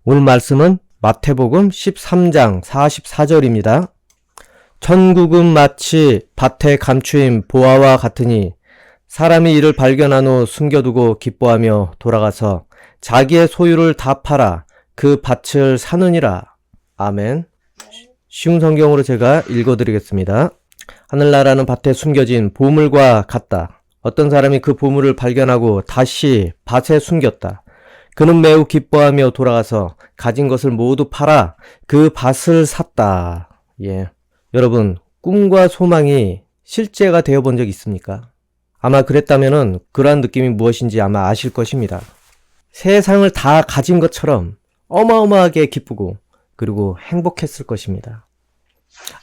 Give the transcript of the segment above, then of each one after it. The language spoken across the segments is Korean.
오늘 말씀은 마태복음 13장 44절입니다. 천국은 마치 밭에 감추인 보화와 같으니 사람이 이를 발견한 후 숨겨두고 기뻐하며 돌아가서 자기의 소유를 다 팔아 그 밭을 사느니라. 아멘. 쉬운 성경으로 제가 읽어드리겠습니다. 하늘나라는 밭에 숨겨진 보물과 같다. 어떤 사람이 그 보물을 발견하고 다시 밭에 숨겼다. 그는 매우 기뻐하며 돌아가서 가진 것을 모두 팔아 그 밭을 샀다. 예. 여러분, 꿈과 소망이 실제가 되어본 적 있습니까? 아마 그랬다면은 그러한 느낌이 무엇인지 아마 아실 것입니다. 세상을 다 가진 것처럼 어마어마하게 기쁘고 그리고 행복했을 것입니다.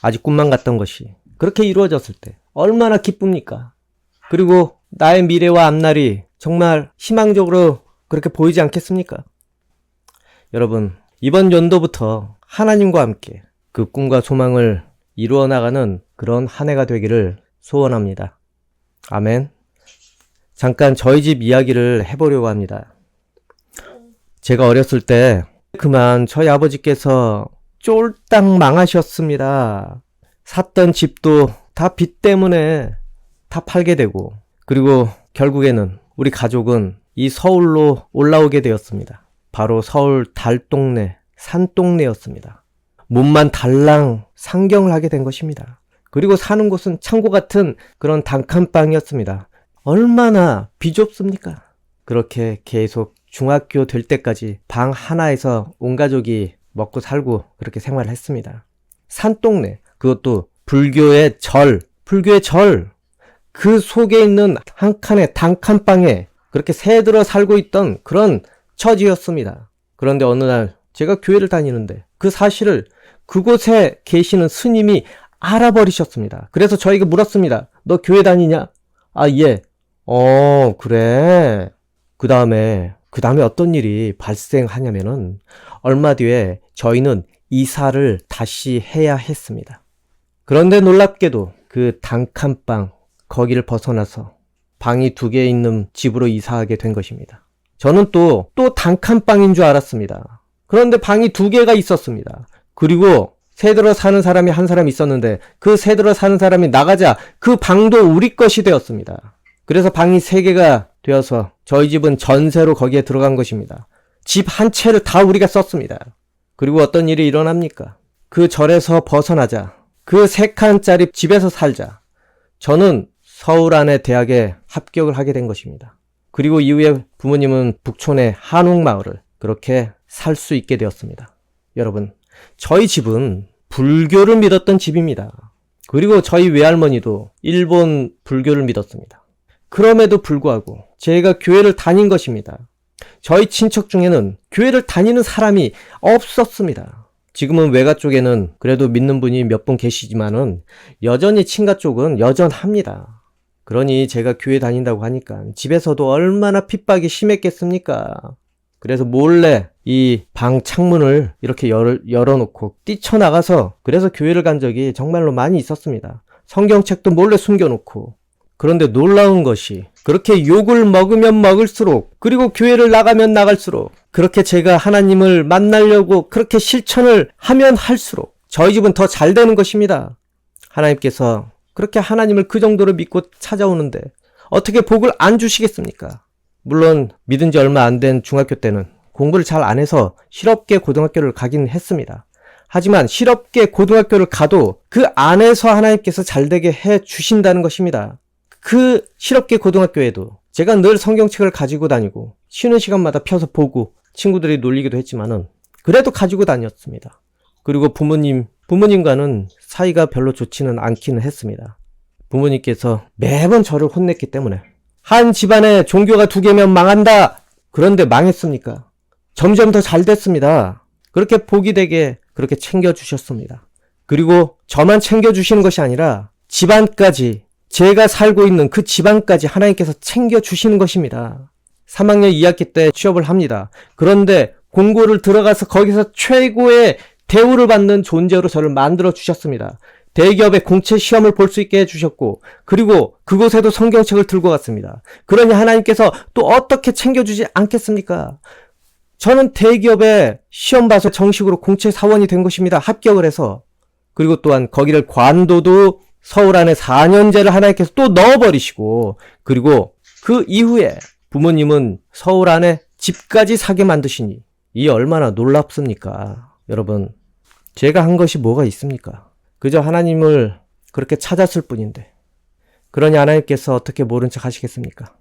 아직 꿈만 같던 것이 그렇게 이루어졌을 때 얼마나 기쁩니까? 그리고 나의 미래와 앞날이 정말 희망적으로 그렇게 보이지 않겠습니까? 여러분, 이번 연도부터 하나님과 함께 그 꿈과 소망을 이루어 나가는 그런 한 해가 되기를 소원합니다. 아멘. 잠깐 저희 집 이야기를 해보려고 합니다. 제가 어렸을 때 그만 저희 아버지께서 쫄딱 망하셨습니다. 샀던 집도 다 빚 때문에 다 팔게 되고, 그리고 결국에는 우리 가족은 이 서울로 올라오게 되었습니다. 바로 서울 달동네, 산동네였습니다. 몸만 달랑 상경을 하게 된 것입니다. 그리고 사는 곳은 창고 같은 그런 단칸방이었습니다. 얼마나 비좁습니까? 그렇게 계속 중학교 될 때까지 방 하나에서 온 가족이 먹고 살고 그렇게 생활을 했습니다. 산동네, 그것도 불교의 절, 그 속에 있는 한 칸의 단칸방에 그렇게 새들어 살고 있던 그런 처지였습니다. 그런데 어느 날 제가 교회를 다니는데 그 사실을 그곳에 계시는 스님이 알아버리셨습니다. 그래서 저에게 물었습니다. 너 교회 다니냐? 아, 예. 그래. 그 다음에 어떤 일이 발생하냐면은 얼마 뒤에 저희는 이사를 다시 해야 했습니다. 그런데 놀랍게도 그 단칸방 거기를 벗어나서 방이 2개 있는 집으로 이사하게 된 것입니다. 저는 또 단칸방인 줄 알았습니다. 그런데 방이 2개가 있었습니다. 그리고 새들어 사는 사람이 한 사람 있었는데 그 새들어 사는 사람이 나가자 그 방도 우리 것이 되었습니다. 그래서 방이 3개가 되어서 저희 집은 전세로 거기에 들어간 것입니다. 집 한 채를 다 우리가 썼습니다. 그리고 어떤 일이 일어납니까? 그 절에서 벗어나자, 그 3칸짜리 집에서 살자, 저는 서울 안의 대학에 합격을 하게 된 것입니다. 그리고 이후에 부모님은 북촌의 한옥마을을 그렇게 살 수 있게 되었습니다. 여러분, 저희 집은 불교를 믿었던 집입니다. 그리고 저희 외할머니도 일본 불교를 믿었습니다. 그럼에도 불구하고 제가 교회를 다닌 것입니다. 저희 친척 중에는 교회를 다니는 사람이 없었습니다. 지금은 외가 쪽에는 그래도 믿는 분이 몇 분 계시지만은 여전히 친가 쪽은 여전합니다. 그러니 제가 교회 다닌다고 하니까 집에서도 얼마나 핍박이 심했겠습니까? 그래서 몰래 이 방 창문을 이렇게 열어놓고 뛰쳐나가서 그래서 교회를 간 적이 정말로 많이 있었습니다. 성경책도 몰래 숨겨놓고. 그런데 놀라운 것이 그렇게 욕을 먹으면 먹을수록, 그리고 교회를 나가면 나갈수록, 그렇게 제가 하나님을 만나려고 그렇게 실천을 하면 할수록 저희 집은 더 잘 되는 것입니다. 하나님께서 그렇게 하나님을 그 정도로 믿고 찾아오는데 어떻게 복을 안 주시겠습니까? 물론 믿은 지 얼마 안 된 중학교 때는 공부를 잘 안 해서 실업계 고등학교를 가긴 했습니다. 하지만 실업계 고등학교를 가도 그 안에서 하나님께서 잘되게 해 주신다는 것입니다. 그 실업계 고등학교에도 제가 늘 성경책을 가지고 다니고 쉬는 시간마다 펴서 보고 친구들이 놀리기도 했지만은 그래도 가지고 다녔습니다. 그리고 부모님과는 사이가 별로 좋지는 않기는 했습니다. 부모님께서 매번 저를 혼냈기 때문에 한 집안에 종교가 2개면 망한다. 그런데 망했습니까? 점점 더 잘 됐습니다. 그렇게 복이 되게 그렇게 챙겨주셨습니다. 그리고 저만 챙겨주시는 것이 아니라 집안까지, 제가 살고 있는 그 집안까지 하나님께서 챙겨주시는 것입니다. 3학년 2학기 때 취업을 합니다. 그런데 공고를 들어가서 거기서 최고의 대우를 받는 존재로 저를 만들어 주셨습니다. 대기업의 공채 시험을 볼 수 있게 해주셨고, 그리고 그곳에도 성경책을 들고 갔습니다. 그러니 하나님께서 또 어떻게 챙겨주지 않겠습니까? 저는 대기업에 시험 봐서 정식으로 공채 사원이 된 것입니다. 합격을 해서. 그리고 또한 거기를 관도도 서울 안에 4년제를 하나님께서 또 넣어버리시고, 그리고 그 이후에 부모님은 서울 안에 집까지 사게 만드시니 이 얼마나 놀랍습니까? 여러분, 제가 한 것이 뭐가 있습니까? 그저 하나님을 그렇게 찾았을 뿐인데, 그러니 하나님께서 어떻게 모른 척 하시겠습니까?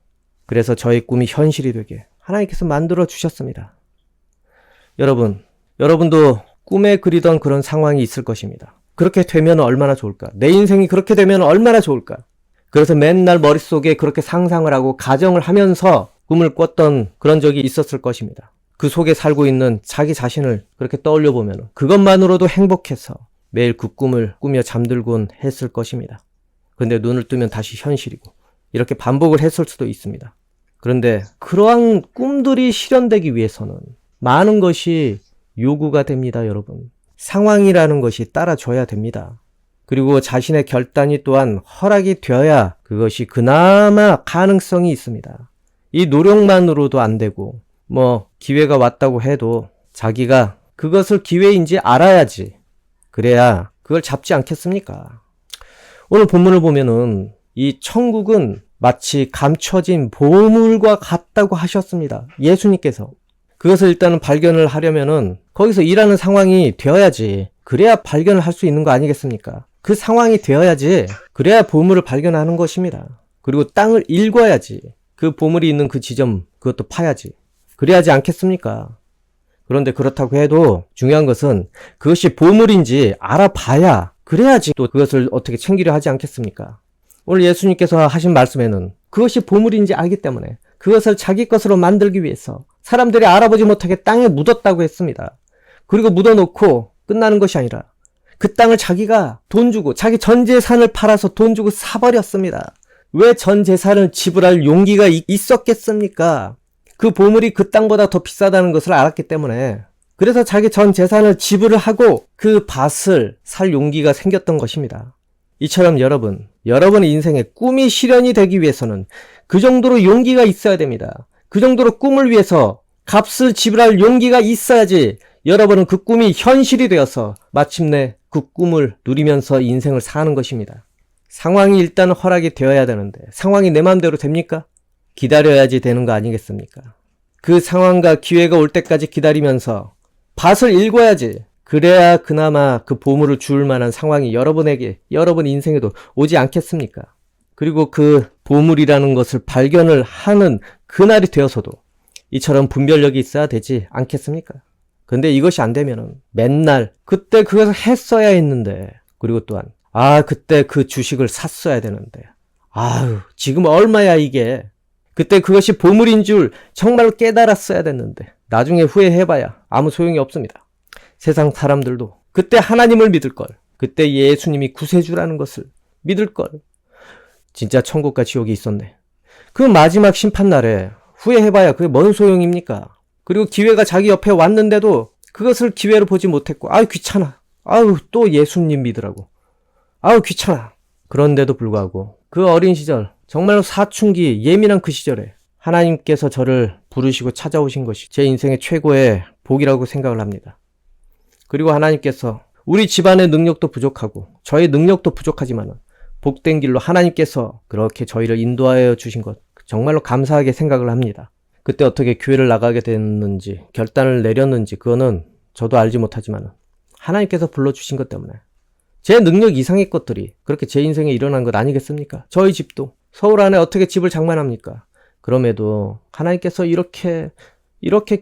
그래서 저의 꿈이 현실이 되게 하나님께서 만들어 주셨습니다. 여러분도 꿈에 그리던 그런 상황이 있을 것입니다. 그렇게 되면 얼마나 좋을까? 내 인생이 그렇게 되면 얼마나 좋을까? 그래서 맨날 머릿속에 그렇게 상상을 하고 가정을 하면서 꿈을 꿨던 그런 적이 있었을 것입니다. 그 속에 살고 있는 자기 자신을 그렇게 떠올려 보면 그것만으로도 행복해서 매일 그 꿈을 꾸며 잠들곤 했을 것입니다. 그런데 눈을 뜨면 다시 현실이고 이렇게 반복을 했을 수도 있습니다. 그런데 그러한 꿈들이 실현되기 위해서는 많은 것이 요구가 됩니다, 여러분. 상황이라는 것이 따라줘야 됩니다. 그리고 자신의 결단이 또한 허락이 되어야 그것이 그나마 가능성이 있습니다. 이 노력만으로도 안 되고 기회가 왔다고 해도 자기가 그것을 기회인지 알아야지. 그래야 그걸 잡지 않겠습니까? 오늘 본문을 보면은 이 천국은 마치 감춰진 보물과 같다고 하셨습니다. 예수님께서. 그것을 일단은 발견을 하려면은 거기서 일하는 상황이 되어야지. 그래야 발견을 할 수 있는 거 아니겠습니까? 그 상황이 되어야지. 그래야 보물을 발견하는 것입니다. 그리고 땅을 읽어야지. 그 보물이 있는 그 지점 그것도 파야지. 그래야지 않겠습니까? 그런데 그렇다고 해도 중요한 것은 그것이 보물인지 알아봐야 그래야지 또 그것을 어떻게 챙기려 하지 않겠습니까? 오늘 예수님께서 하신 말씀에는 그것이 보물인지 알기 때문에 그것을 자기 것으로 만들기 위해서 사람들이 알아보지 못하게 땅에 묻었다고 했습니다. 그리고 묻어놓고 끝나는 것이 아니라 그 땅을 자기가 돈 주고 자기 전 재산을 팔아서 돈 주고 사버렸습니다. 왜 전 재산을 지불할 용기가 있었겠습니까? 그 보물이 그 땅보다 더 비싸다는 것을 알았기 때문에 그래서 자기 전 재산을 지불을 하고 그 밭을 살 용기가 생겼던 것입니다. 이처럼 여러분의 인생에 꿈이 실현이 되기 위해서는 그 정도로 용기가 있어야 됩니다. 그 정도로 꿈을 위해서 값을 지불할 용기가 있어야지 여러분은 그 꿈이 현실이 되어서 마침내 그 꿈을 누리면서 인생을 사는 것입니다. 상황이 일단 허락이 되어야 되는데 상황이 내 마음대로 됩니까? 기다려야지 되는 거 아니겠습니까? 그 상황과 기회가 올 때까지 기다리면서 밭을 읽어야지. 그래야 그나마 그 보물을 줄 만한 상황이 여러분에게, 여러분 인생에도 오지 않겠습니까? 그리고 그 보물이라는 것을 발견을 하는 그날이 되어서도 이처럼 분별력이 있어야 되지 않겠습니까? 근데 이것이 안 되면은 맨날 그때 그것을 했어야 했는데, 그리고 또한 그때 그 주식을 샀어야 되는데, 지금 얼마야 이게? 그때 그것이 보물인 줄 정말로 깨달았어야 됐는데 나중에 후회해봐야 아무 소용이 없습니다. 세상 사람들도 그때 하나님을 믿을걸, 그때 예수님이 구세주라는 것을 믿을걸. 진짜 천국과 지옥이 있었네. 그 마지막 심판날에 후회해봐야 그게 뭔 소용입니까? 그리고 기회가 자기 옆에 왔는데도 그것을 기회로 보지 못했고 귀찮아. 또 예수님 믿으라고. 귀찮아. 그런데도 불구하고 그 어린 시절 정말로 사춘기 예민한 그 시절에 하나님께서 저를 부르시고 찾아오신 것이 제 인생의 최고의 복이라고 생각을 합니다. 그리고 하나님께서 우리 집안의 능력도 부족하고 저의 능력도 부족하지만 복된 길로 하나님께서 그렇게 저희를 인도하여 주신 것 정말로 감사하게 생각을 합니다. 그때 어떻게 교회를 나가게 됐는지 결단을 내렸는지 그거는 저도 알지 못하지만 하나님께서 불러주신 것 때문에 제 능력 이상의 것들이 그렇게 제 인생에 일어난 것 아니겠습니까? 저희 집도 서울 안에 어떻게 집을 장만합니까? 그럼에도 하나님께서 이렇게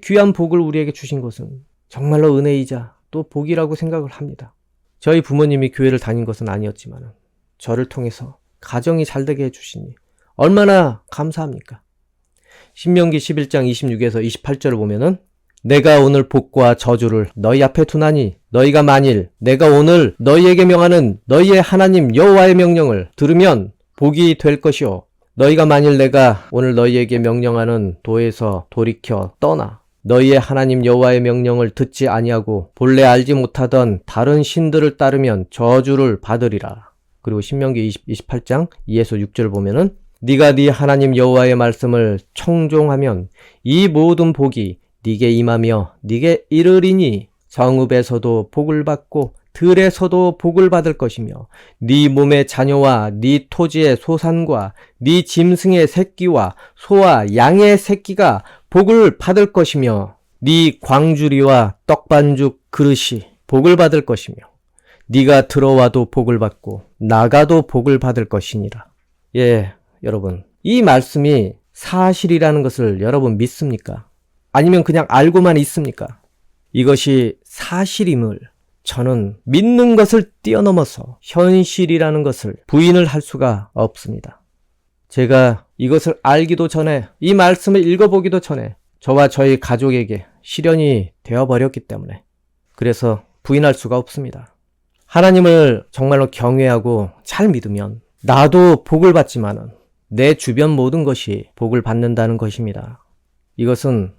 귀한 복을 우리에게 주신 것은 정말로 은혜이자 또 복이라고 생각을 합니다. 저희 부모님이 교회를 다닌 것은 아니었지만 저를 통해서 가정이 잘되게 해주시니 얼마나 감사합니까? 신명기 11장 26에서 28절을 보면은 내가 오늘 복과 저주를 너희 앞에 두나니 너희가 만일 내가 오늘 너희에게 명하는 너희의 하나님 여호와의 명령을 들으면 복이 될 것이요 너희가 만일 내가 오늘 너희에게 명령하는 도에서 돌이켜 떠나 너희의 하나님 여호와의 명령을 듣지 아니하고 본래 알지 못하던 다른 신들을 따르면 저주를 받으리라. 그리고 신명기 28장 2에서 6절을 보면은 네가 네 하나님 여호와의 말씀을 청종하면 이 모든 복이 네게 임하며 네게 이르리니 성읍에서도 복을 받고 들에서도 복을 받을 것이며 네 몸의 자녀와 네 토지의 소산과 네 짐승의 새끼와 소와 양의 새끼가 복을 받을 것이며 네 광주리와 떡반죽 그릇이 복을 받을 것이며 네가 들어와도 복을 받고 나가도 복을 받을 것이니라. 예, 여러분, 이 말씀이 사실이라는 것을 여러분 믿습니까? 아니면 그냥 알고만 있습니까? 이것이 사실임을 저는 믿는 것을 뛰어넘어서 현실이라는 것을 부인을 할 수가 없습니다. 제가 이것을 알기도 전에, 이 말씀을 읽어보기도 전에 저와 저희 가족에게 실현이 되어버렸기 때문에 그래서 부인할 수가 없습니다. 하나님을 정말로 경외하고 잘 믿으면 나도 복을 받지만은 내 주변 모든 것이 복을 받는다는 것입니다. 이것은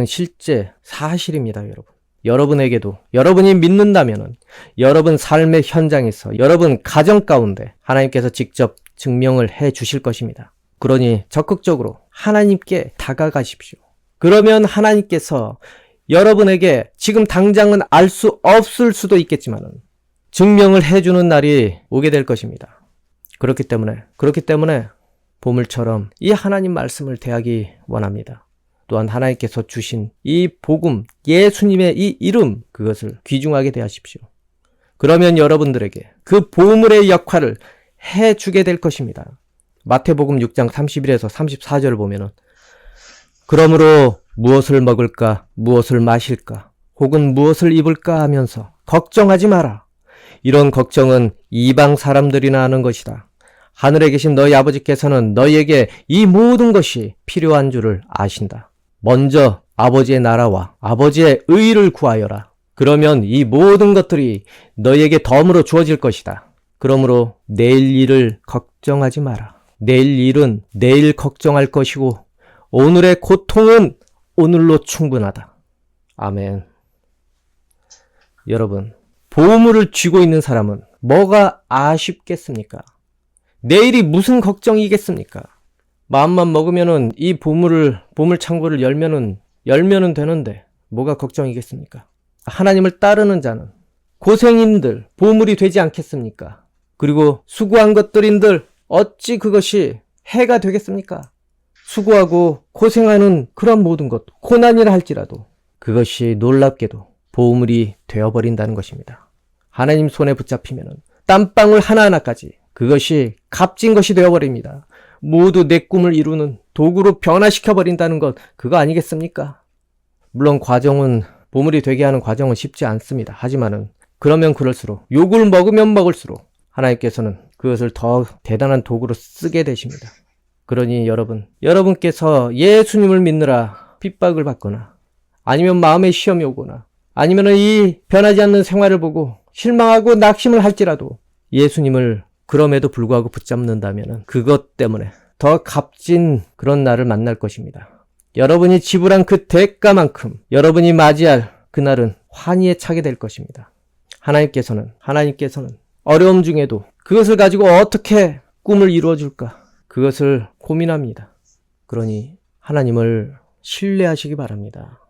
실제 사실입니다, 여러분. 여러분에게도 여러분이 믿는다면은 여러분 삶의 현장에서 여러분 가정 가운데 하나님께서 직접 증명을 해 주실 것입니다. 그러니 적극적으로 하나님께 다가가십시오. 그러면 하나님께서 여러분에게 지금 당장은 알 수 없을 수도 있겠지만은 증명을 해 주는 날이 오게 될 것입니다. 그렇기 때문에 보물처럼 이 하나님 말씀을 대하기 원합니다. 또한 하나님께서 주신 이 복음, 예수님의 이 이름, 그것을 귀중하게 대하십시오. 그러면 여러분들에게 그 보물의 역할을 해주게 될 것입니다. 마태복음 6장 31에서 34절을 보면은 그러므로 무엇을 먹을까, 무엇을 마실까, 혹은 무엇을 입을까 하면서 걱정하지 마라. 이런 걱정은 이방 사람들이나 하는 것이다. 하늘에 계신 너희 아버지께서는 너희에게 이 모든 것이 필요한 줄을 아신다. 먼저 아버지의 나라와 아버지의 의를 구하여라. 그러면 이 모든 것들이 너희에게 덤으로 주어질 것이다. 그러므로 내일 일을 걱정하지 마라. 내일 일은 내일 걱정할 것이고 오늘의 고통은 오늘로 충분하다. 아멘. 여러분, 보물을 쥐고 있는 사람은 뭐가 아쉽겠습니까? 내일이 무슨 걱정이겠습니까? 마음만 먹으면은 이 보물 창고를 열면은 되는데 뭐가 걱정이겠습니까? 하나님을 따르는 자는 고생인들 보물이 되지 않겠습니까? 그리고 수고한 것들인들 어찌 그것이 해가 되겠습니까? 수고하고 고생하는 그런 모든 것, 고난이라 할지라도 그것이 놀랍게도 보물이 되어버린다는 것입니다. 하나님 손에 붙잡히면은 땀방울 하나하나까지 그것이 값진 것이 되어버립니다. 모두 내 꿈을 이루는 도구로 변화시켜버린다는 것, 그거 아니겠습니까? 물론 보물이 되게 하는 과정은 쉽지 않습니다. 하지만은 그러면 그럴수록 욕을 먹으면 먹을수록 하나님께서는 그것을 더 대단한 도구로 쓰게 되십니다. 그러니 여러분께서 예수님을 믿느라 핍박을 받거나 아니면 마음에 시험이 오거나 아니면 이 변하지 않는 생활을 보고 실망하고 낙심을 할지라도 예수님을 그럼에도 불구하고 붙잡는다면 그것 때문에 더 값진 그런 날을 만날 것입니다. 여러분이 지불한 그 대가만큼 여러분이 맞이할 그날은 환희에 차게 될 것입니다. 하나님께서는 어려움 중에도 그것을 가지고 어떻게 꿈을 이루어줄까? 그것을 고민합니다. 그러니 하나님을 신뢰하시기 바랍니다.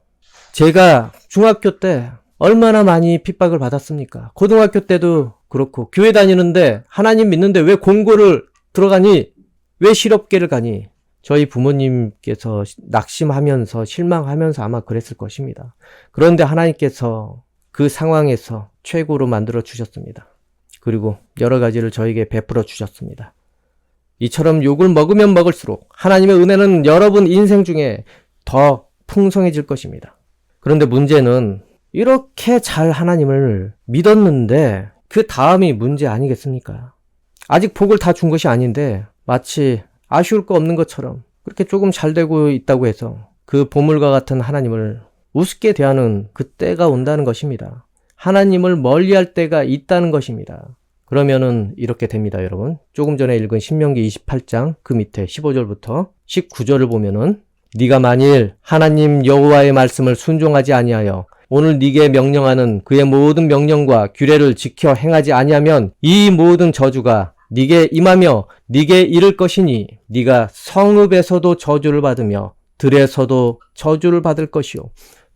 제가 중학교 때 얼마나 많이 핍박을 받았습니까? 고등학교 때도 그렇고 교회 다니는데 하나님 믿는데 왜 공고를 들어가니? 왜 실업계를 가니? 저희 부모님께서 낙심하면서 실망하면서 아마 그랬을 것입니다. 그런데 하나님께서 그 상황에서 최고로 만들어 주셨습니다. 그리고 여러 가지를 저에게 베풀어 주셨습니다. 이처럼 욕을 먹으면 먹을수록 하나님의 은혜는 여러분 인생 중에 더 풍성해질 것입니다. 그런데 문제는 이렇게 잘 하나님을 믿었는데 그 다음이 문제 아니겠습니까? 아직 복을 다 준 것이 아닌데 마치 아쉬울 거 없는 것처럼 그렇게 조금 잘 되고 있다고 해서 그 보물과 같은 하나님을 우습게 대하는 그 때가 온다는 것입니다. 하나님을 멀리할 때가 있다는 것입니다. 그러면은 이렇게 됩니다, 여러분. 조금 전에 읽은 신명기 28장 그 밑에 15절부터 19절을 보면은 네가 만일 하나님 여호와의 말씀을 순종하지 아니하여 오늘 네게 명령하는 그의 모든 명령과 규례를 지켜 행하지 아니하면 이 모든 저주가 네게 임하며 네게 이를 것이니 네가 성읍에서도 저주를 받으며 들에서도 저주를 받을 것이요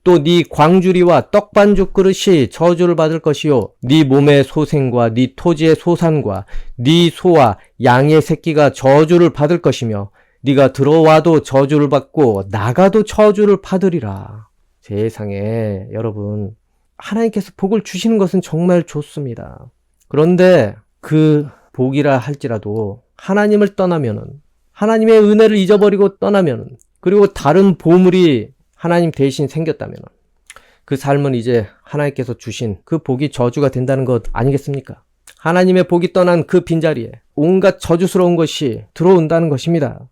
또 네 광주리와 떡반죽 그릇이 저주를 받을 것이요 네 몸의 소생과 네 토지의 소산과 네 소와 양의 새끼가 저주를 받을 것이며 네가 들어와도 저주를 받고 나가도 저주를 받으리라. 세상에 여러분, 하나님께서 복을 주시는 것은 정말 좋습니다. 그런데 그 복이라 할지라도 하나님을 떠나면은, 하나님의 은혜를 잊어버리고 떠나면은, 그리고 다른 보물이 하나님 대신 생겼다면은 그 삶은 이제 하나님께서 주신 그 복이 저주가 된다는 것 아니겠습니까? 하나님의 복이 떠난 그 빈자리에 온갖 저주스러운 것이 들어온다는 것입니다.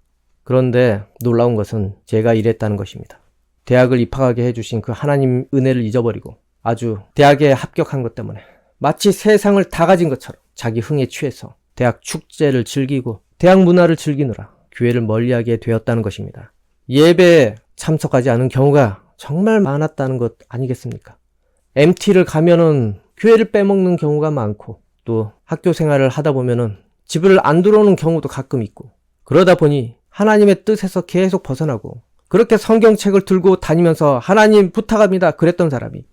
그런데 놀라운 것은 제가 이랬다는 것입니다. 대학을 입학하게 해주신 그 하나님 은혜를 잊어버리고 아주 대학에 합격한 것 때문에 마치 세상을 다 가진 것처럼 자기 흥에 취해서 대학 축제를 즐기고 대학 문화를 즐기느라 교회를 멀리하게 되었다는 것입니다. 예배에 참석하지 않은 경우가 정말 많았다는 것 아니겠습니까? MT를 가면은 교회를 빼먹는 경우가 많고 또 학교 생활을 하다 보면은 집을 안 들어오는 경우도 가끔 있고 그러다 보니 하나님의 뜻에서 계속 벗어나고 그렇게 성경책을 들고 다니면서 하나님 부탁합니다 그랬던 사람이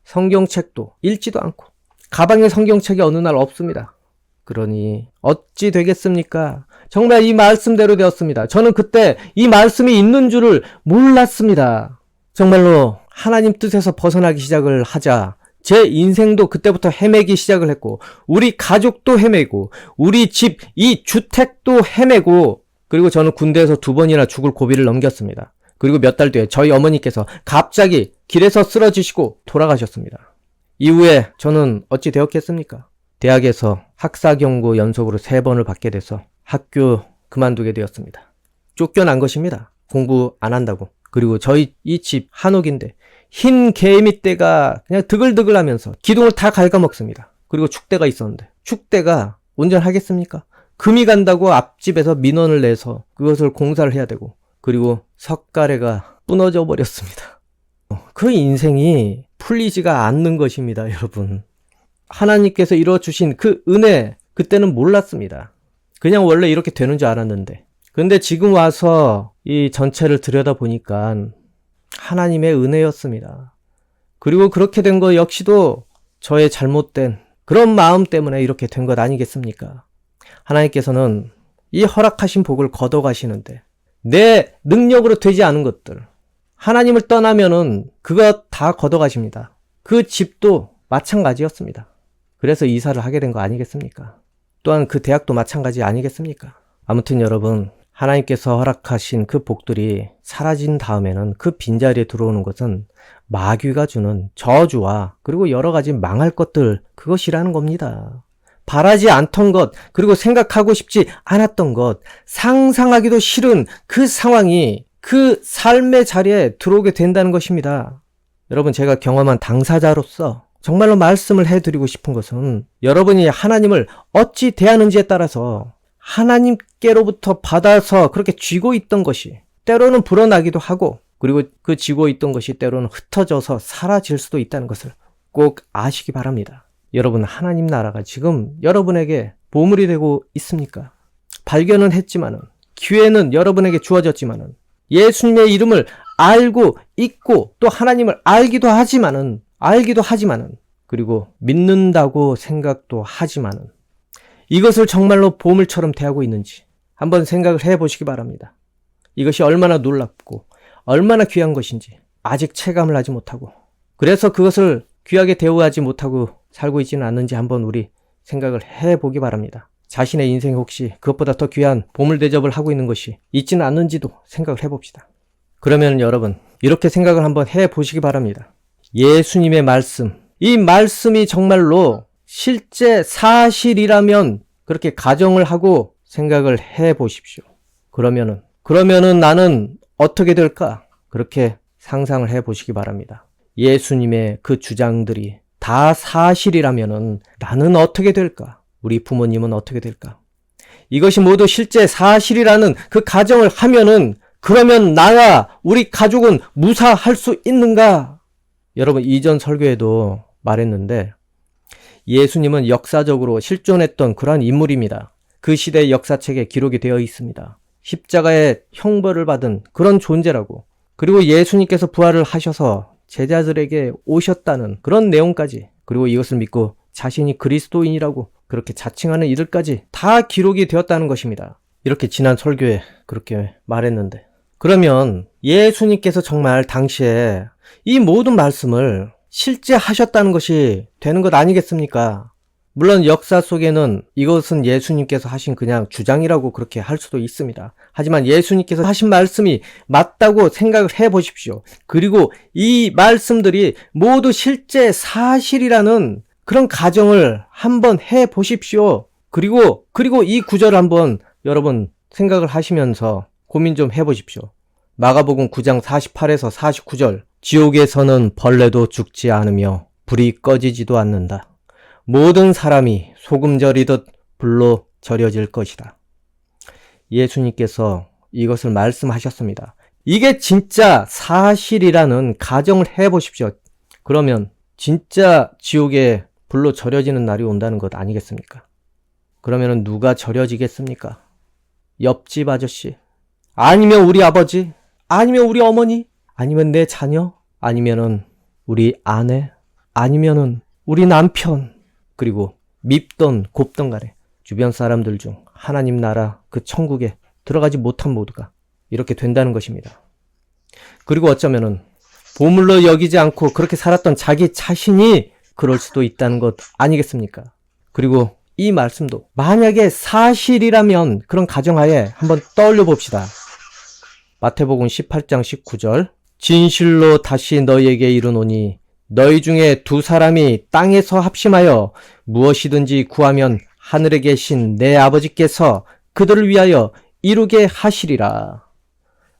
성경책도 읽지도 않고 가방에 성경책이 어느 날 없습니다. 그러니 어찌 되겠습니까? 정말 이 말씀대로 되었습니다. 저는 그때 이 말씀이 있는 줄을 몰랐습니다. 정말로 하나님 뜻에서 벗어나기 시작을 하자 제 인생도 그때부터 헤매기 시작을 했고 우리 가족도 헤매고 우리 집, 이 주택도 헤매고 그리고 저는 군대에서 2번이나 죽을 고비를 넘겼습니다. 그리고 몇 달 뒤에 저희 어머니께서 갑자기 길에서 쓰러지시고 돌아가셨습니다. 이후에 저는 어찌 되었겠습니까? 대학에서 학사경고 연속으로 3번을 받게 돼서 학교 그만두게 되었습니다. 쫓겨난 것입니다. 공부 안 한다고. 그리고 저희 이 집 한옥인데 흰 개미떼가 그냥 드글드글 하면서 기둥을 다 갉아먹습니다. 그리고 축대가 있었는데 축대가 온전하겠습니까? 금이 간다고 앞집에서 민원을 내서 그것을 공사를 해야 되고 그리고 석가래가 부러져 버렸습니다. 그 인생이 풀리지가 않는 것입니다, 여러분. 하나님께서 이루어주신 그 은혜 그때는 몰랐습니다. 그냥 원래 이렇게 되는 줄 알았는데 근데 지금 와서 이 전체를 들여다보니까 하나님의 은혜였습니다. 그리고 그렇게 된 거 역시도 저의 잘못된 그런 마음 때문에 이렇게 된 것 아니겠습니까? 하나님께서는 이 허락하신 복을 걷어가시는데 내 능력으로 되지 않은 것들 하나님을 떠나면은 그것 다 걷어가십니다. 그 집도 마찬가지였습니다. 그래서 이사를 하게 된 거 아니겠습니까? 또한 그 대학도 마찬가지 아니겠습니까? 아무튼 여러분 하나님께서 허락하신 그 복들이 사라진 다음에는 그 빈자리에 들어오는 것은 마귀가 주는 저주와 그리고 여러 가지 망할 것들 그것이라는 겁니다. 바라지 않던 것 그리고 생각하고 싶지 않았던 것 상상하기도 싫은 그 상황이 그 삶의 자리에 들어오게 된다는 것입니다. 여러분 제가 경험한 당사자로서 정말로 말씀을 해드리고 싶은 것은 여러분이 하나님을 어찌 대하는지에 따라서 하나님께로부터 받아서 그렇게 쥐고 있던 것이 때로는 불어나기도 하고 그리고 그 쥐고 있던 것이 때로는 흩어져서 사라질 수도 있다는 것을 꼭 아시기 바랍니다. 여러분 하나님 나라가 지금 여러분에게 보물이 되고 있습니까? 발견은 했지만은 기회는 여러분에게 주어졌지만은 예수님의 이름을 알고 있고 또 하나님을 알기도 하지만은 그리고 믿는다고 생각도 하지만은 이것을 정말로 보물처럼 대하고 있는지 한번 생각을 해보시기 바랍니다. 이것이 얼마나 놀랍고 얼마나 귀한 것인지 아직 체감을 하지 못하고 그래서 그것을 귀하게 대우하지 못하고 살고 있지는 않는지 한번 우리 생각을 해보기 바랍니다. 자신의 인생에 혹시 그것보다 더 귀한 보물 대접을 하고 있는 것이 있지는 않는지도 생각을 해봅시다. 그러면 여러분 이렇게 생각을 한번 해보시기 바랍니다. 예수님의 말씀, 이 말씀이 정말로 실제 사실이라면 그렇게 가정을 하고 생각을 해보십시오. 그러면은 나는 어떻게 될까? 그렇게 상상을 해보시기 바랍니다. 예수님의 그 주장들이 다 사실이라면은 나는 어떻게 될까? 우리 부모님은 어떻게 될까? 이것이 모두 실제 사실이라는 그 가정을 하면은 그러면 나와 우리 가족은 무사할 수 있는가? 여러분 이전 설교에도 말했는데 예수님은 역사적으로 실존했던 그러한 인물입니다. 그 시대의 역사책에 기록이 되어 있습니다. 십자가의 형벌을 받은 그런 존재라고 그리고 예수님께서 부활을 하셔서 제자들에게 오셨다는 그런 내용까지, 그리고 이것을 믿고 자신이 그리스도인이라고 그렇게 자칭하는 이들까지 다 기록이 되었다는 것입니다. 이렇게 지난 설교에 그렇게 말했는데, 그러면 예수님께서 정말 당시에 이 모든 말씀을 실제 하셨다는 것이 되는 것 아니겠습니까? 물론 역사 속에는 이것은 예수님께서 하신 그냥 주장이라고 그렇게 할 수도 있습니다. 하지만 예수님께서 하신 말씀이 맞다고 생각을 해보십시오. 그리고 이 말씀들이 모두 실제 사실이라는 그런 가정을 한번 해보십시오. 그리고 이 구절을 한번 여러분 생각을 하시면서 고민 좀 해보십시오. 마가복음 9장 48에서 49절, 지옥에서는 벌레도 죽지 않으며 불이 꺼지지도 않는다. 모든 사람이 소금 절이듯 불로 절여질 것이다. 예수님께서 이것을 말씀하셨습니다. 이게 진짜 사실이라는 가정을 해보십시오. 그러면 진짜 지옥에 불로 절여지는 날이 온다는 것 아니겠습니까? 그러면 누가 절여지겠습니까? 옆집 아저씨, 아니면 우리 아버지, 아니면 우리 어머니, 아니면 내 자녀, 아니면은 우리 아내, 아니면은 우리 남편, 그리고 밉던 곱던 간에 주변 사람들 중 하나님 나라 그 천국에 들어가지 못한 모두가 이렇게 된다는 것입니다. 그리고 어쩌면은 보물로 여기지 않고 그렇게 살았던 자기 자신이 그럴 수도 있다는 것 아니겠습니까? 그리고 이 말씀도 만약에 사실이라면 그런 가정하에 한번 떠올려 봅시다. 마태복음 18장 19절, 진실로 다시 너희에게 이르노니 너희 중에 두 사람이 땅에서 합심하여 무엇이든지 구하면 하늘에 계신 내 아버지께서 그들을 위하여 이루게 하시리라.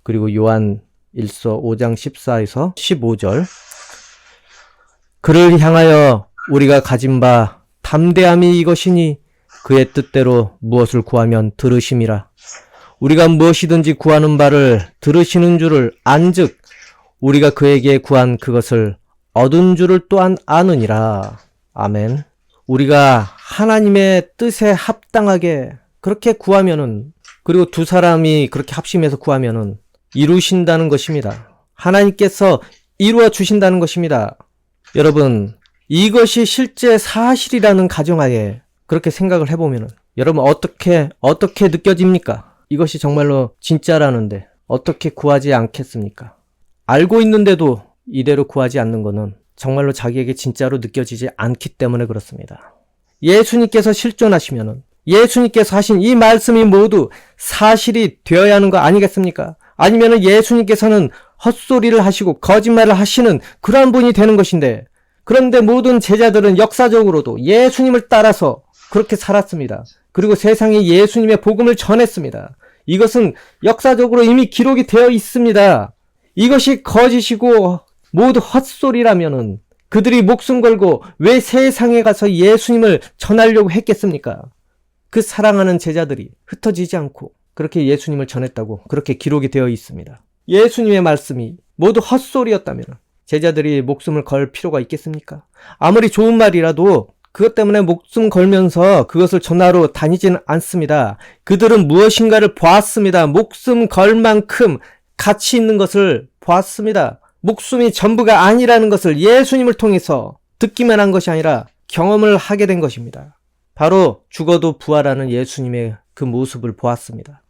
그리고 요한 1서 5장 14에서 15절, 그를 향하여 우리가 가진 바 담대함이 이것이니 그의 뜻대로 무엇을 구하면 들으심이라. 우리가 무엇이든지 구하는 바를 들으시는 줄을 안즉 우리가 그에게 구한 그것을 얻은 줄을 또한 아느니라. 아멘. 우리가 하나님의 뜻에 합당하게 그렇게 구하면은, 그리고 두 사람이 그렇게 합심해서 구하면은 이루신다는 것입니다. 하나님께서 이루어 주신다는 것입니다. 여러분, 이것이 실제 사실이라는 가정하에 그렇게 생각을 해보면은 여러분 어떻게 느껴집니까? 이것이 정말로 진짜라는데 어떻게 구하지 않겠습니까? 알고 있는데도 이대로 구하지 않는 것은 정말로 자기에게 진짜로 느껴지지 않기 때문에 그렇습니다. 예수님께서 실존하시면은 예수님께서 하신 이 말씀이 모두 사실이 되어야 하는 거 아니겠습니까? 아니면은 예수님께서는 헛소리를 하시고 거짓말을 하시는 그러한 분이 되는 것인데, 그런데 모든 제자들은 역사적으로도 예수님을 따라서 그렇게 살았습니다. 그리고 세상에 예수님의 복음을 전했습니다. 이것은 역사적으로 이미 기록이 되어 있습니다. 이것이 거짓이고 모두 헛소리라면은 그들이 목숨 걸고 왜 세상에 가서 예수님을 전하려고 했겠습니까? 그 사랑하는 제자들이 흩어지지 않고 그렇게 예수님을 전했다고 그렇게 기록이 되어 있습니다. 예수님의 말씀이 모두 헛소리였다면 제자들이 목숨을 걸 필요가 있겠습니까? 아무리 좋은 말이라도 그것 때문에 목숨 걸면서 그것을 전하러 다니지는 않습니다. 그들은 무엇인가를 보았습니다. 목숨 걸 만큼 가치 있는 것을 보았습니다. 목숨이 전부가 아니라는 것을 예수님을 통해서 듣기만 한 것이 아니라 경험을 하게 된 것입니다. 바로 죽어도 부활하는 예수님의 그 모습을 보았습니다.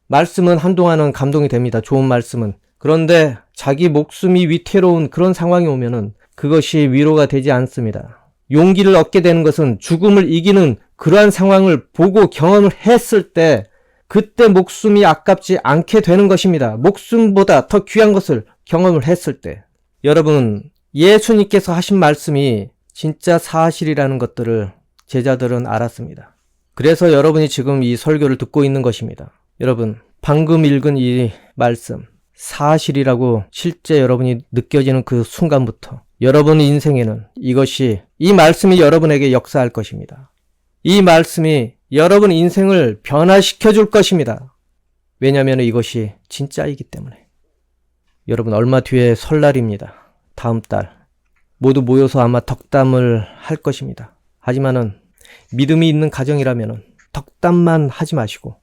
말씀은 한동안은 감동이 됩니다. 좋은 말씀은. 그런데 자기 목숨이 위태로운 그런 상황이 오면은 그것이 위로가 되지 않습니다. 용기를 얻게 되는 것은 죽음을 이기는 그러한 상황을 보고 경험을 했을 때 그때 목숨이 아깝지 않게 되는 것입니다. 목숨보다 더 귀한 것을 경험을 했을 때. 여러분, 예수님께서 하신 말씀이 진짜 사실이라는 것들을 제자들은 알았습니다. 그래서 여러분이 지금 이 설교를 듣고 있는 것입니다. 여러분, 방금 읽은 이 말씀, 사실이라고 실제 여러분이 느껴지는 그 순간부터 여러분 인생에는 이 말씀이 여러분에게 역사할 것입니다. 이 말씀이 여러분 인생을 변화시켜 줄 것입니다. 왜냐하면 이것이 진짜이기 때문에. 여러분, 얼마 뒤에 설날입니다. 다음 달 모두 모여서 아마 덕담을 할 것입니다. 하지만은 믿음이 있는 가정이라면은 덕담만 하지 마시고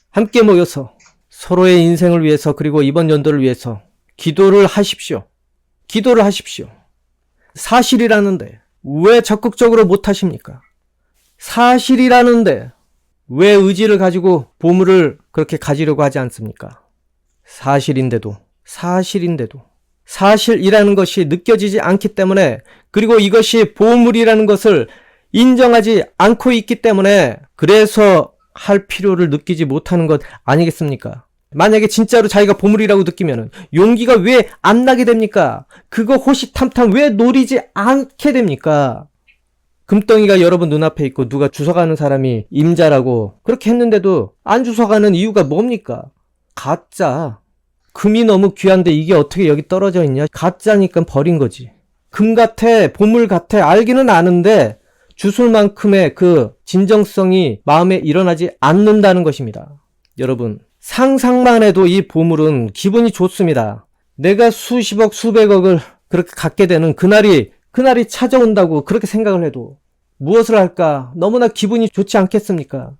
함께 모여서 서로의 인생을 위해서, 그리고 이번 연도를 위해서 기도를 하십시오. 기도를 하십시오. 사실이라는데 왜 적극적으로 못하십니까? 사실이라는데 왜 의지를 가지고 보물을 그렇게 가지려고 하지 않습니까? 사실인데도 사실이라는 것이 느껴지지 않기 때문에, 그리고 이것이 보물이라는 것을 인정하지 않고 있기 때문에 그래서 할 필요를 느끼지 못하는 것 아니겠습니까? 만약에 진짜로 자기가 보물이라고 느끼면 용기가 왜 안 나게 됩니까? 그거 호시탐탐 왜 노리지 않게 됩니까? 금덩이가 여러분 눈앞에 있고 누가 주워가는 사람이 임자라고 그렇게 했는데도 안 주워가는 이유가 뭡니까? 가짜. 금이 너무 귀한데 이게 어떻게 여기 떨어져 있냐? 가짜니까 버린 거지. 금 같아, 보물 같아, 알기는 아는데 주술 만큼의 그 진정성이 마음에 일어나지 않는다는 것입니다. 여러분, 상상만 해도 이 보물은 기분이 좋습니다. 내가 수십억, 수백억을 그렇게 갖게 되는 그날이 찾아온다고 그렇게 생각을 해도 무엇을 할까? 너무나 기분이 좋지 않겠습니까?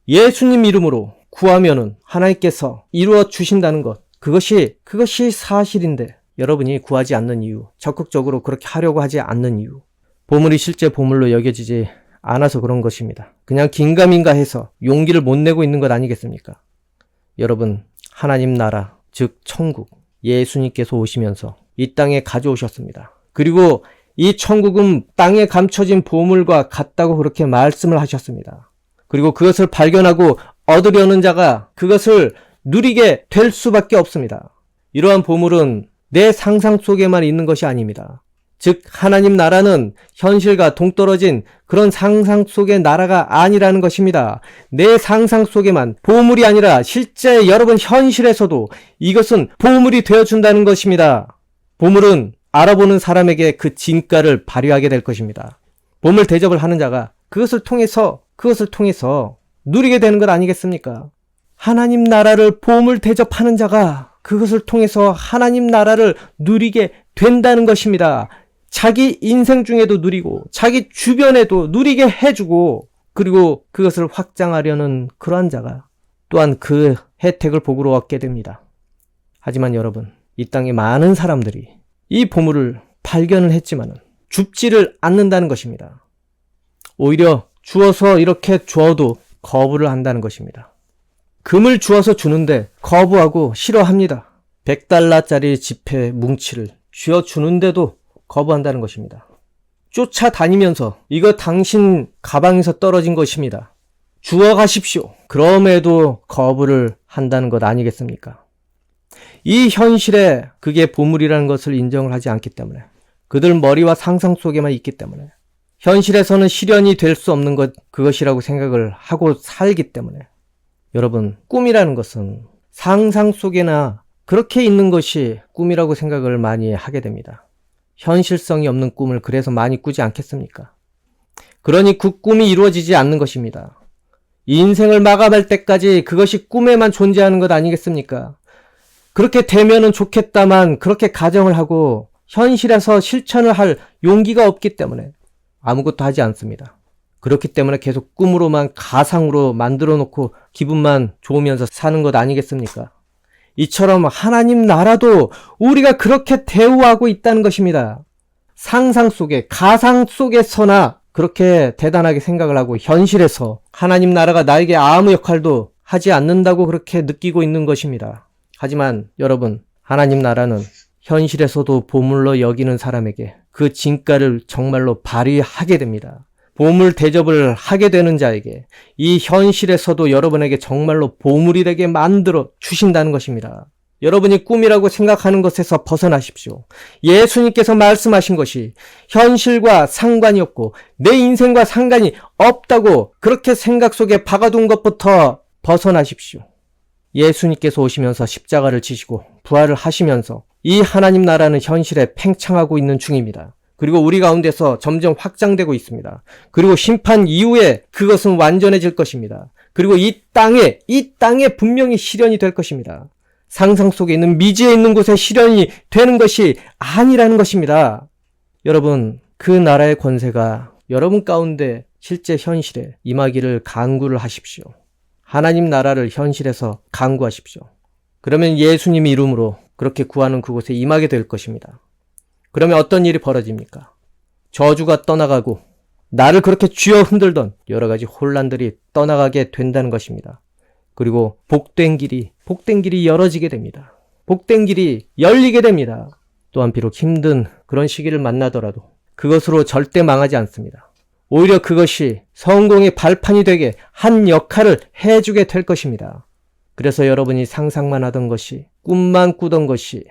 예수님 이름으로 구하면은 하나님께서 이루어 주신다는 것. 그것이 사실인데 여러분이 구하지 않는 이유, 적극적으로 그렇게 하려고 하지 않는 이유, 보물이 실제 보물로 여겨지지 않아서 그런 것입니다. 그냥 긴가민가 해서 용기를 못 내고 있는 것 아니겠습니까? 여러분, 하나님 나라, 즉 천국, 예수님께서 오시면서 이 땅에 가져오셨습니다. 그리고 이 천국은 땅에 감춰진 보물과 같다고 그렇게 말씀을 하셨습니다. 그리고 그것을 발견하고 얻으려는 자가 그것을 누리게 될 수밖에 없습니다. 이러한 보물은 내 상상 속에만 있는 것이 아닙니다. 즉 하나님 나라는 현실과 동떨어진 그런 상상 속의 나라가 아니라는 것입니다. 내 상상 속에만 보물이 아니라 실제 여러분 현실에서도 이것은 보물이 되어준다는 것입니다. 보물은 알아보는 사람에게 그 진가를 발휘하게 될 것입니다. 보물 대접을 하는 자가 그것을 통해서 누리게 되는 것 아니겠습니까? 하나님 나라를 보물 대접하는 자가 그것을 통해서 하나님 나라를 누리게 된다는 것입니다. 자기 인생 중에도 누리고 자기 주변에도 누리게 해주고 그리고 그것을 확장하려는 그러한 자가 또한 그 혜택을 복으로 얻게 됩니다. 하지만 여러분, 이 땅에 많은 사람들이 이 보물을 발견을 했지만은 줍지를 않는다는 것입니다. 오히려 주어서 이렇게 줘도 거부를 한다는 것입니다. 금을 주어서 주는데 거부하고 싫어합니다. 100달러짜리 지폐 뭉치를 쥐어주는데도 거부한다는 것입니다. 쫓아다니면서 이거 당신 가방에서 떨어진 것입니다. 주워가십시오. 그럼에도 거부를 한다는 것 아니겠습니까? 이 현실에 그게 보물이라는 것을 인정을 하지 않기 때문에, 그들 머리와 상상 속에만 있기 때문에, 현실에서는 실현이 될 수 없는 것, 그것이라고 생각을 하고 살기 때문에, 여러분, 꿈이라는 것은 상상 속에나 그렇게 있는 것이 꿈이라고 생각을 많이 하게 됩니다. 현실성이 없는 꿈을 그래서 많이 꾸지 않겠습니까? 그러니 그 꿈이 이루어지지 않는 것입니다. 인생을 마감할 때까지 그것이 꿈에만 존재하는 것 아니겠습니까? 그렇게 되면은 좋겠다만 그렇게 가정을 하고 현실에서 실천을 할 용기가 없기 때문에 아무것도 하지 않습니다. 그렇기 때문에 계속 꿈으로만 가상으로 만들어 놓고 기분만 좋으면서 사는 것 아니겠습니까? 이처럼 하나님 나라도 우리가 그렇게 대우하고 있다는 것입니다. 상상 속에, 가상 속에서나 그렇게 대단하게 생각을 하고 현실에서 하나님 나라가 나에게 아무 역할도 하지 않는다고 그렇게 느끼고 있는 것입니다. 하지만 여러분, 하나님 나라는 현실에서도 보물로 여기는 사람에게 그 진가를 정말로 발휘하게 됩니다. 보물 대접을 하게 되는 자에게 이 현실에서도 여러분에게 정말로 보물이 되게 만들어 주신다는 것입니다. 여러분이 꿈이라고 생각하는 것에서 벗어나십시오. 예수님께서 말씀하신 것이 현실과 상관이 없고 내 인생과 상관이 없다고 그렇게 생각 속에 박아둔 것부터 벗어나십시오. 예수님께서 오시면서 십자가를 지시고 부활을 하시면서 이 하나님 나라는 현실에 팽창하고 있는 중입니다. 그리고 우리 가운데서 점점 확장되고 있습니다. 그리고 심판 이후에 그것은 완전해질 것입니다. 그리고 이 땅에 분명히 실현이 될 것입니다. 상상 속에 있는 미지에 있는 곳에 실현이 되는 것이 아니라는 것입니다. 여러분, 그 나라의 권세가 여러분 가운데 실제 현실에 임하기를 간구를 하십시오. 하나님 나라를 현실에서 간구하십시오. 그러면 예수님 이름으로 그렇게 구하는 그곳에 임하게 될 것입니다. 그러면 어떤 일이 벌어집니까? 저주가 떠나가고 나를 그렇게 쥐어 흔들던 여러 가지 혼란들이 떠나가게 된다는 것입니다. 그리고 복된 길이 열어지게 됩니다. 복된 길이 열리게 됩니다. 또한 비록 힘든 그런 시기를 만나더라도 그것으로 절대 망하지 않습니다. 오히려 그것이 성공의 발판이 되게 한 역할을 해주게 될 것입니다. 그래서 여러분이 상상만 하던 것이, 꿈만 꾸던 것이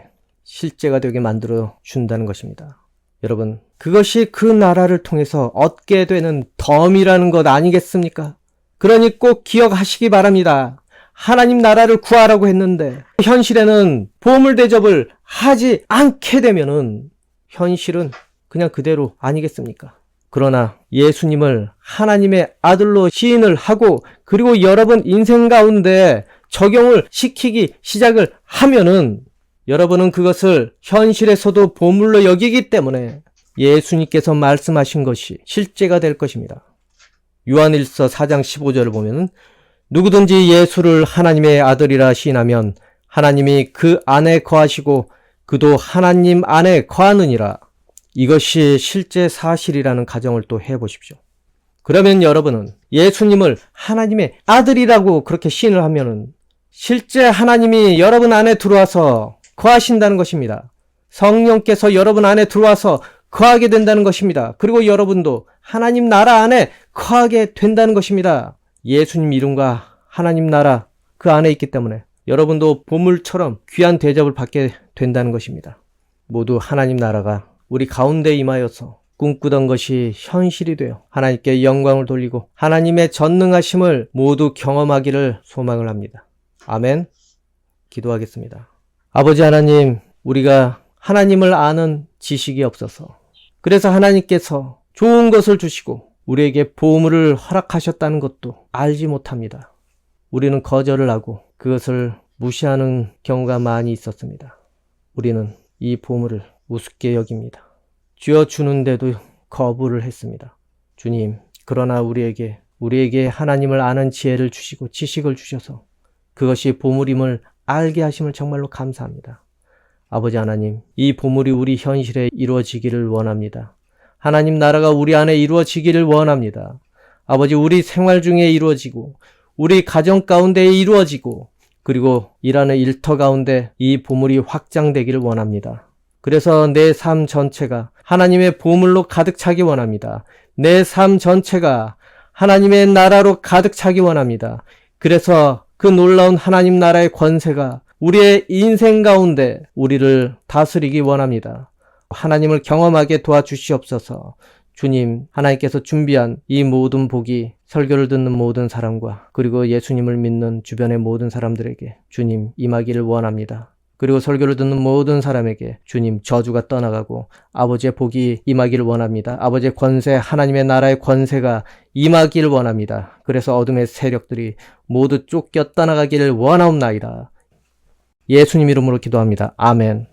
실제가 되게 만들어 준다는 것입니다. 여러분, 그것이 그 나라를 통해서 얻게 되는 덤이라는 것 아니겠습니까? 그러니 꼭 기억하시기 바랍니다. 하나님 나라를 구하라고 했는데 현실에는 보물 대접을 하지 않게 되면은 현실은 그냥 그대로 아니겠습니까? 그러나 예수님을 하나님의 아들로 시인을 하고 그리고 여러분 인생 가운데 적용을 시키기 시작을 하면은 여러분은 그것을 현실에서도 보물로 여기기 때문에 예수님께서 말씀하신 것이 실제가 될 것입니다. 요한일서 4장 15절을 보면은 누구든지 예수를 하나님의 아들이라 시인하면 하나님이 그 안에 거하시고 그도 하나님 안에 거하느니라. 이것이 실제 사실이라는 가정을 또 해보십시오. 그러면 여러분은 예수님을 하나님의 아들이라고 그렇게 시인을 하면은 실제 하나님이 여러분 안에 들어와서 거하신다는 것입니다. 성령께서 여러분 안에 들어와서 거하게 된다는 것입니다. 그리고 여러분도 하나님 나라 안에 거하게 된다는 것입니다. 예수님 이름과 하나님 나라 그 안에 있기 때문에 여러분도 보물처럼 귀한 대접을 받게 된다는 것입니다. 모두 하나님 나라가 우리 가운데 임하여서 꿈꾸던 것이 현실이 되어 하나님께 영광을 돌리고 하나님의 전능하심을 모두 경험하기를 소망을 합니다. 아멘. 기도하겠습니다. 아버지 하나님, 우리가 하나님을 아는 지식이 없어서 그래서 하나님께서 좋은 것을 주시고 우리에게 보물을 허락하셨다는 것도 알지 못합니다. 우리는 거절을 하고 그것을 무시하는 경우가 많이 있었습니다. 우리는 이 보물을 우습게 여깁니다. 쥐어주는데도 거부를 했습니다. 주님, 그러나 우리에게 하나님을 아는 지혜를 주시고 지식을 주셔서 그것이 보물임을 알게 하심을 정말로 감사합니다. 아버지 하나님, 이 보물이 우리 현실에 이루어지기를 원합니다. 하나님 나라가 우리 안에 이루어지기를 원합니다. 아버지, 우리 생활 중에 이루어지고 우리 가정 가운데 이루어지고 그리고 일하는 일터 가운데 이 보물이 확장되기를 원합니다. 그래서 내 삶 전체가 하나님의 보물로 가득 차기 원합니다. 내 삶 전체가 하나님의 나라로 가득 차기 원합니다. 그래서 그 놀라운 하나님 나라의 권세가 우리의 인생 가운데 우리를 다스리기 원합니다. 하나님을 경험하게 도와주시옵소서. 주님, 하나님께서 준비한 이 모든 복이 설교를 듣는 모든 사람과 그리고 예수님을 믿는 주변의 모든 사람들에게 주님 임하기를 원합니다. 그리고 설교를 듣는 모든 사람에게 주님 저주가 떠나가고 아버지의 복이 임하기를 원합니다. 아버지의 권세, 하나님의 나라의 권세가 임하기를 원합니다. 그래서 어둠의 세력들이 모두 쫓겨 떠나가기를 원하옵나이다. 예수님 이름으로 기도합니다. 아멘.